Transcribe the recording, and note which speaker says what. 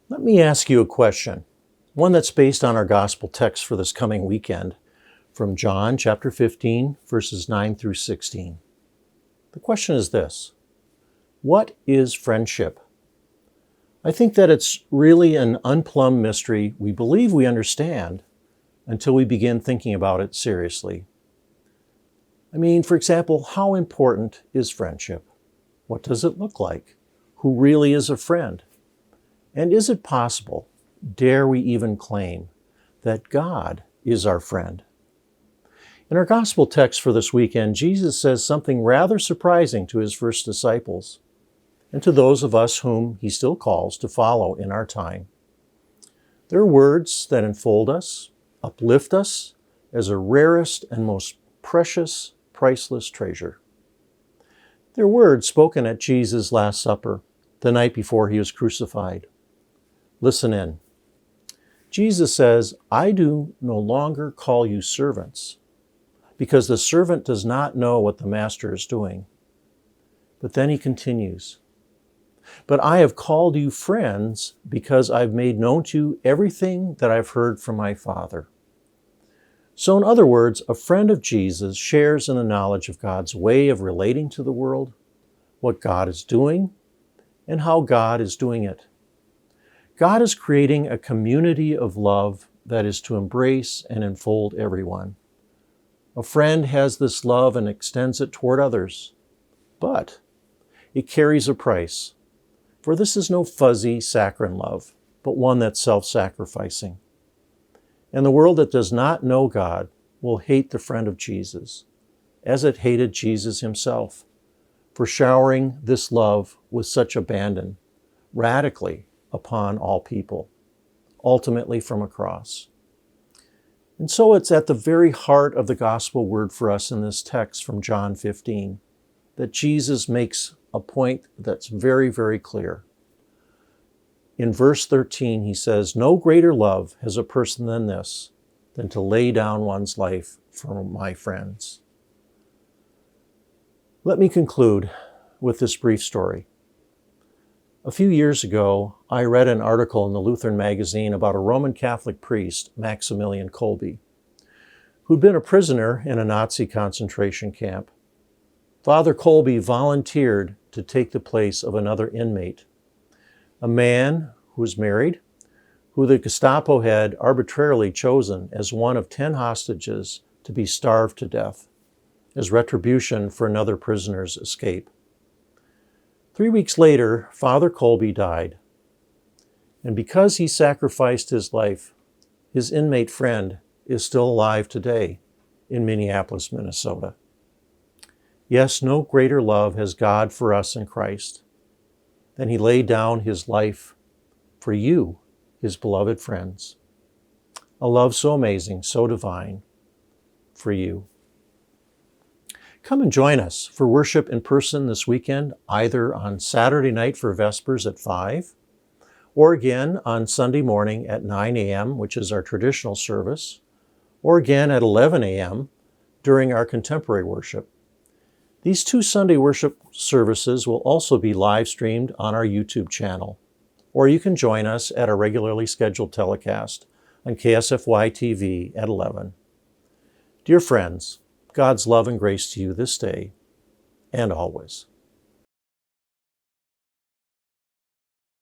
Speaker 1: Let me ask you a question, one that's based on our gospel text for this coming weekend from John chapter 15, verses 9 through 16. The question is this: what is friendship? I think that it's really an unplumbed mystery we believe we understand until we begin thinking about it seriously. For example, how important is friendship? What does it look like? Who really is a friend? And is it possible, dare we even claim, that God is our friend? In our gospel text for this weekend, Jesus says something rather surprising to his first disciples and to those of us whom he still calls to follow in our time. They're words that enfold us, uplift us as a rarest and most precious, priceless treasure. They're words spoken at Jesus' Last Supper, the night before he was crucified. Listen in. Jesus says, "I do no longer call you servants, because the servant does not know what the master is doing." But then he continues, "But I have called you friends because I've made known to you everything that I've heard from my Father." So in other words, a friend of Jesus shares in the knowledge of God's way of relating to the world, what God is doing, and how God is doing it. God is creating a community of love that is to embrace and enfold everyone. A friend has this love and extends it toward others, but it carries a price. For this is no fuzzy, saccharine love, but one that's self-sacrificing. And the world that does not know God will hate the friend of Jesus, as it hated Jesus himself, for showering this love with such abandon, radically upon all people, ultimately from a cross. And so it's at the very heart of the gospel word for us in this text from John 15 that Jesus makes a point that's very, very clear. In verse 13, he says, "No greater love has a person than this, than to lay down one's life for my friends." Let me conclude with this brief story. A few years ago, I read an article in the Lutheran magazine about a Roman Catholic priest, Maximilian Kolbe, who'd been a prisoner in a Nazi concentration camp. Father Kolbe volunteered to take the place of another inmate, a man who was married, who the Gestapo had arbitrarily chosen as one of 10 hostages to be starved to death as retribution for another prisoner's escape. 3 weeks later, Father Kolbe died. And because he sacrificed his life, his inmate friend is still alive today in Minneapolis, Minnesota. Yes, no greater love has God for us in Christ than he laid down his life for you, his beloved friends. A love so amazing, so divine, for you. Come and join us for worship in person this weekend, either on Saturday night for Vespers at 5, or again on Sunday morning at 9 a.m., which is our traditional service, or again at 11 a.m. during our contemporary worship. These 2 Sunday worship services will also be live streamed on our YouTube channel, or you can join us at a regularly scheduled telecast on KSFY TV at 11. Dear friends, God's love and grace to you this day and always.